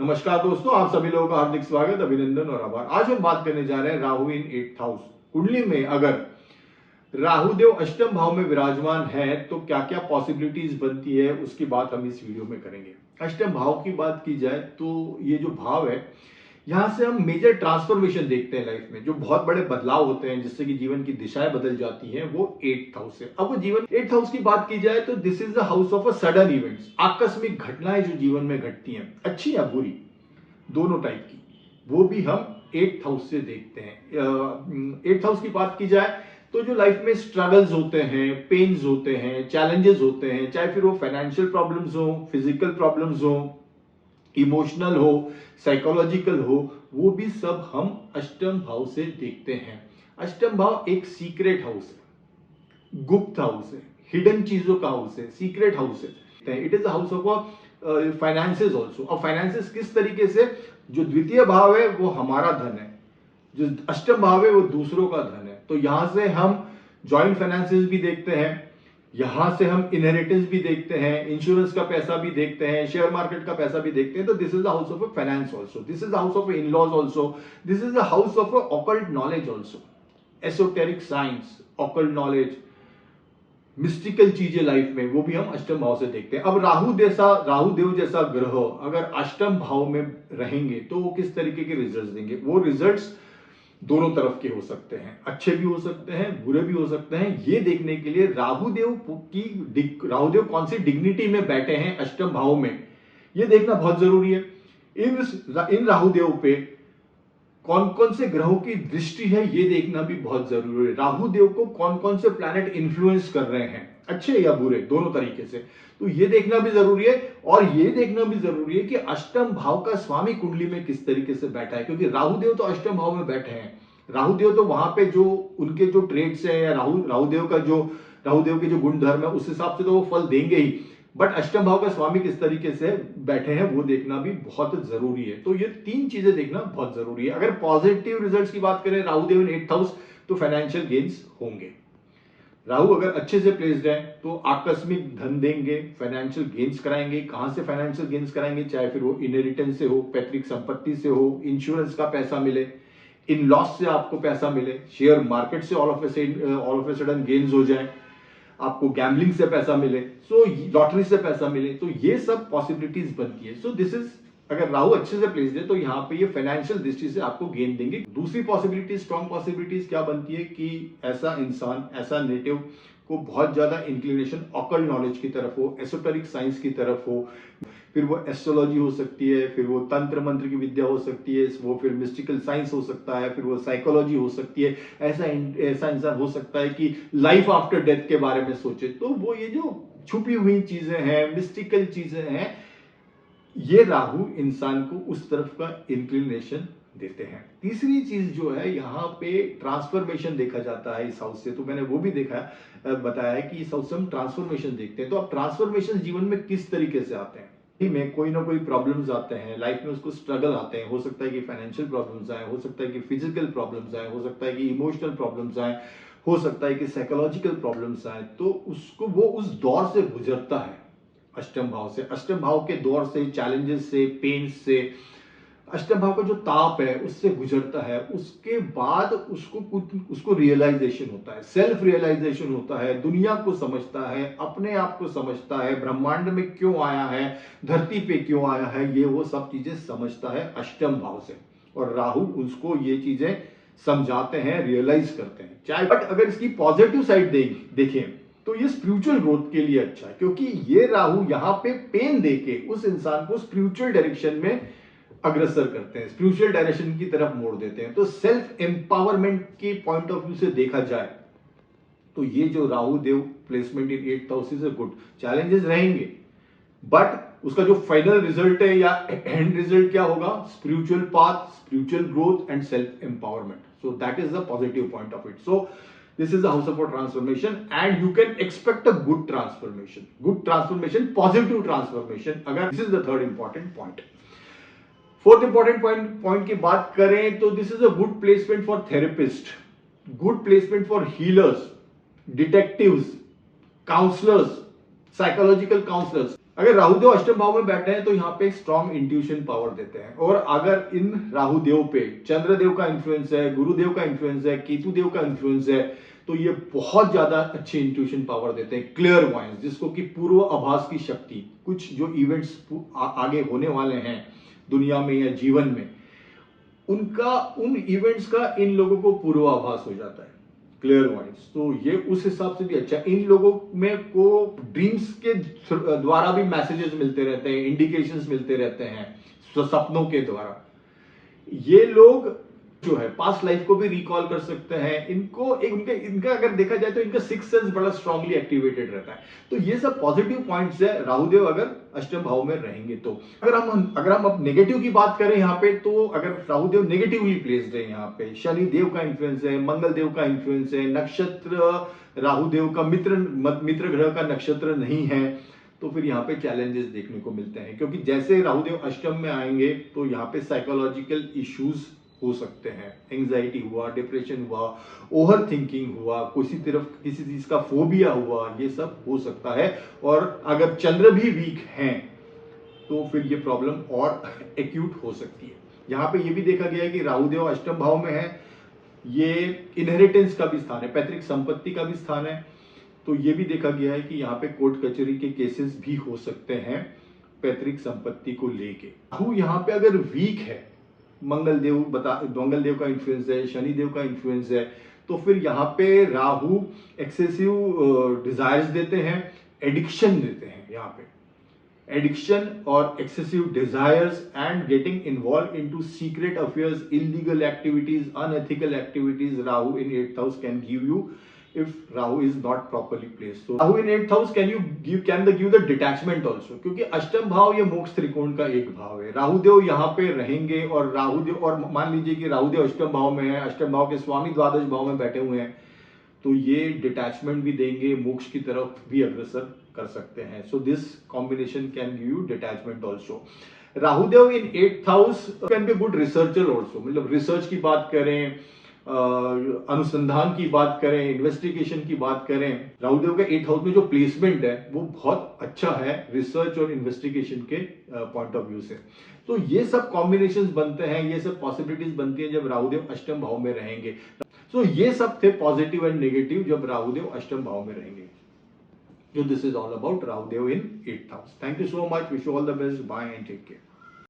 नमस्कार दोस्तों, आप सभी लोगों का हार्दिक स्वागत, अभिनंदन और आभार। आज हम बात करने जा रहे हैं राहु इन 8th हाउस। कुंडली में अगर राहु देव अष्टम भाव में विराजमान है तो क्या क्या पॉसिबिलिटीज बनती है उसकी बात हम इस वीडियो में करेंगे। अष्टम भाव की बात की जाए तो ये जो भाव है, यहां से हम मेजर ट्रांसफॉर्मेशन देखते हैं लाइफ में, जो बहुत बड़े बदलाव होते हैं जिससे कि जीवन की दिशाएं बदल जाती हैं, वो 8th हाउस है। अब वो जीवन 8th हाउस की बात की जाए तो this is the house of a sudden events, आकस्मिक घटनाएं जो जीवन में घटती हैं, अच्छी या बुरी, दोनों टाइप की, वो भी हम 8th हाउस से देखते हैं। 8th हाउस की बात की जाए तो जो लाइफ में स्ट्रगल्स होते हैं, पेन्स होते हैं, चैलेंजेस होते हैं, चाहे फिर वो फाइनेंशियल प्रॉब्लम्स हो, फिजिकल प्रॉब्लम्स हो, इमोशनल हो, साइकोलॉजिकल हो, वो भी सब हम अष्टम भाव से देखते हैं। अष्टम भाव एक सीक्रेट हाउस है, गुप्त हाउस है, हिडन चीजों का हाउस है, सीक्रेट हाउस है। It is house of finances also. और फाइनेंसेस किस तरीके से, जो द्वितीय भाव है वो हमारा धन है, जो अष्टम भाव है वो दूसरों का धन है। तो यहां से हम जॉइंट फाइनेंसेस भी देखते हैं, यहां से हम इनहेरिटेंस भी देखते हैं, इंश्योरेंस का पैसा भी देखते हैं, शेयर मार्केट का पैसा भी देखते हैं। तो this is the house of finance also, this is the house of in laws also, this is the house of occult knowledge also, esoteric science, occult knowledge, mystical चीजें लाइफ में, वो भी हम अष्टम भाव से देखते हैं। अब राहु देव जैसा ग्रह अगर अष्टम भाव में रहेंगे तो वो किस तरीके के रिजल्ट्स देंगे? वो रिजल्ट्स दोनों तरफ के हो सकते हैं, अच्छे भी हो सकते हैं, बुरे भी हो सकते हैं। ये देखने के लिए राहु देव कौन सी डिग्निटी में बैठे हैं अष्टम भाव में, ये देखना बहुत जरूरी है। इन राहु देव पे कौन कौन से ग्रहों की दृष्टि है, ये देखना भी बहुत जरूरी है। राहु देव को कौन कौन से प्लैनेट इन्फ्लुएंस कर रहे हैं, अच्छे या बुरे, दोनों तरीके से, तो ये देखना भी जरूरी है। और ये देखना भी जरूरी है कि अष्टम भाव का स्वामी कुंडली में किस तरीके से बैठा है, क्योंकि राहु देव तो अष्टम भाव में बैठे हैं। राहु देव तो वहां पे जो उनके जो ट्रेड्स है, या राहु देव के जो गुण धर्म है, उस हिसाब से तो वो फल देंगे ही, बट अष्टम भाव का स्वामी किस तरीके से बैठे हैं वो देखना भी बहुत जरूरी है। तो ये तीन चीजें देखना बहुत जरूरी है। अगर पॉजिटिव रिजल्ट्स की बात करें राहु देव इन 8th हाउस, तो फाइनेंशियल गेन्स होंगे। राहु अगर अच्छे से प्लेस्ड है तो आकस्मिक धन देंगे, फाइनेंशियल गेन्स कराएंगे। कहां से फाइनेंशियल गेन्स कराएंगे? चाहे फिर वो इनहेरिटेंस से हो, पैतृक संपत्ति से हो, इंश्योरेंस का पैसा मिले, इन लॉस से आपको पैसा मिले, शेयर मार्केट से all of a sudden gains हो जाए, आपको गैम्बलिंग से पैसा मिले, सो लॉटरी से पैसा मिले, तो ये सब पॉसिबिलिटीज बनती है। सो दिस इज, अगर राहु अच्छे से प्लेस्ड है तो यहाँ पे ये फाइनेंशियल दृष्टि से आपको गेन देंगे। दूसरी पॉसिबिलिटी, स्ट्रॉन्ग पॉसिबिलिटीज क्या बनती है कि ऐसा इंसान, ऐसा नेटिव को बहुत ज्यादा इंक्लिनेशन ऑकल्ट नॉलेज की तरफ हो, एसोटेरिक साइंस की तरफ हो, फिर वो एस्ट्रोलॉजी हो सकती है, फिर वो तंत्र मंत्र की विद्या हो सकती है, वो फिर मिस्टिकल साइंस हो सकता है, फिर वो साइकोलॉजी हो सकती है। ऐसा इंसान हो सकता है कि लाइफ आफ्टर डेथ के बारे में सोचे। तो वो ये जो छुपी हुई चीजें हैं, मिस्टिकल चीजें हैं, ये राहु इंसान को उस तरफ का इंक्लिनेशन देते हैं। तीसरी चीज जो है, यहाँ पे ट्रांसफॉर्मेशन देखा जाता है इस हाउस से, तो मैंने वो भी बताया है कि इस हाउस से हम ट्रांसफॉर्मेशन देखते हैं। तो अब ट्रांसफॉर्मेशन जीवन में किस तरीके से आते हैं? में कोई ना कोई प्रॉब्लम्स आते हैं लाइफ में, उसको स्ट्रगल आते हैं, हो सकता है कि फाइनेंशियल प्रॉब्लम्स आए, हो सकता है कि फिजिकल प्रॉब्लम्स आए, हो सकता है कि इमोशनल प्रॉब्लम्स आए, हो सकता है कि साइकोलॉजिकल प्रॉब्लम्स आए। तो उसको वो उस दौर से गुजरता है अष्टम भाव से, अष्टम भाव के दौर से, चैलेंजेस से, पेन से, अष्टम भाव का जो ताप है उससे गुजरता है। उसके बाद उसको रियलाइजेशन होता है, सेल्फ रियलाइजेशन होता है, दुनिया को समझता है, अपने आप को समझता है, ब्रह्मांड में क्यों आया है, धरती पे क्यों आया है, ये वो सब चीजें समझता है अष्टम भाव से। और राहु उसको ये चीजें समझाते हैं, रियलाइज करते हैं। चाहे बट अगर इसकी पॉजिटिव साइड देखें तो ये स्पिरिचुअल ग्रोथ के लिए अच्छा है, क्योंकि ये राहु यहाँ पे पेन देके उस इंसान को स्पिरिचुअल डायरेक्शन में अग्रसर करते हैं, स्पिरिचुअल डायरेक्शन की तरफ मोड़ देते हैं। तो सेल्फ एम्पावरमेंट के पॉइंट ऑफ व्यू से देखा जाए तो ये जो Rahu Dev placement in 8th house is good. Challenges रहेंगे, बट उसका जो फाइनल रिजल्ट है या एंड रिजल्ट क्या होगा? Spiritual path, spiritual growth and self empowerment. So that is the positive point of it. So this is the house of transformation and you can expect a good transformation, positive transformation. अगर this is the third important point. Fourth important point की बात करें तो this is a good placement for therapist, good placement for healers, detectives, counsellors, psychological counsellors. अगर राहुदेव अष्टम भाव में बैठे हैं तो यहाँ पे स्ट्रॉन्ग इंट्यूशन पावर देते हैं, और अगर इन राहुदेव पे चंद्रदेव का इन्फ्लुएंस है, गुरुदेव का इन्फ्लुएंस है, केतुदेव का इन्फ्लुएंस है, तो ये बहुत ज्यादा अच्छी इंट्यूशन पावर देते हैं, क्लियर वॉइस, जिसको कि पूर्व आभास की शक्ति, कुछ जो इवेंट्स आगे होने वाले हैं दुनिया में या जीवन में, उनका उन इवेंट्स का इन लोगों को पूर्वाभास हो जाता है, क्लियर वॉइस। तो ये उस हिसाब से भी अच्छा, इन लोगों में को ड्रीम्स के द्वारा भी मैसेजेस मिलते रहते हैं, इंडिकेशंस मिलते रहते हैं सपनों के द्वारा। ये लोग जो है पास्ट लाइफ को भी रिकॉल कर सकते हैं, इनको इनका अगर देखा जाए तो इनका सिक्स सेंस बड़ा स्ट्रांगली एक्टिवेटेड रहता है। तो ये सब पॉजिटिव पॉइंट्स है राहुदेव अगर अष्टम भाव में रहेंगे तो। अगर हम अब नेगेटिव की बात करें यहाँ पे, तो अगर राहुदेव नेगेटिवली प्लेस्ड है यहाँ पे, शनि देव का इन्फ्लुएंस है, मंगल देव का इन्फ्लुएंस है, नक्षत्र राहुदेव का मित्र ग्रह का नक्षत्र नहीं है, तो फिर यहाँ पे चैलेंजेस देखने को मिलते हैं, क्योंकि जैसे राहुदेव अष्टम में आएंगे तो यहाँ पे साइकोलॉजिकल इश्यूज हो सकते हैं, एंजाइटी हुआ, डिप्रेशन हुआ, ओवर थिंकिंग हुआ, किसी चीज का फोबिया हुआ, ये सब हो सकता है। और अगर चंद्र भी वीक हैं तो फिर ये प्रॉब्लम और एक्यूट हो सकती है। यहाँ पे ये भी देखा गया है कि राहुदेव अष्टम भाव में है, ये इनहेरिटेंस का भी स्थान है, पैतृक संपत्ति का भी स्थान है, तो ये भी देखा गया है कि यहाँ पे कोर्ट कचहरी के केसेस भी हो सकते हैं पैतृक संपत्ति को लेके। राहु यहाँ पे अगर वीक है, मंगल देव का इन्फ्लुएंस है, शनि देव का इन्फ्लुएंस है, तो फिर यहाँ पे राहु एक्सेसिव डिजायर्स देते हैं, एडिक्शन देते हैं, यहाँ पे एडिक्शन और excessive desires and getting involve into secret affairs, illegal activities, unethical activities, Rahu in 8th house can give you if Rahu is not properly placed. So Rahu in 8th house can give the detachment also, क्योंकि अष्टम भाव ये मोक्ष त्रिकोण का एक भाव है। राहुदेव यहाँ पे रहेंगे, और राहुदेव, और मान लीजिए कि राहुदेव अष्टम भाव में है, अष्टम भाव के स्वामी द्वादश भाव में बैठे हुए हैं, तो ये डिटैचमेंट भी देंगे, मोक्ष की तरफ भी अग्रसर कर सकते हैं। So this combination can give you detachment also. Rahudev in 8th house can be good researcher also, मतलब रिसर्च की बात करें, अनुसंधान की बात करें, इन्वेस्टिगेशन की बात करें, राहुदेव का 8th हाउस में जो प्लेसमेंट है वो बहुत अच्छा है रिसर्च और इन्वेस्टिगेशन के पॉइंट ऑफ व्यू से। तो ये सब कॉम्बिनेशंस बनते हैं, ये सब पॉसिबिलिटीज बनती हैं जब राहुदेव अष्टम भाव में रहेंगे। तो ये सब थे पॉजिटिव एंड नेगेटिव जब राहुदेव अष्टम भाव में रहेंगे। So this is all about Rahudev in 8th house. Thank you so much. Wish you all the best. Bye and take care.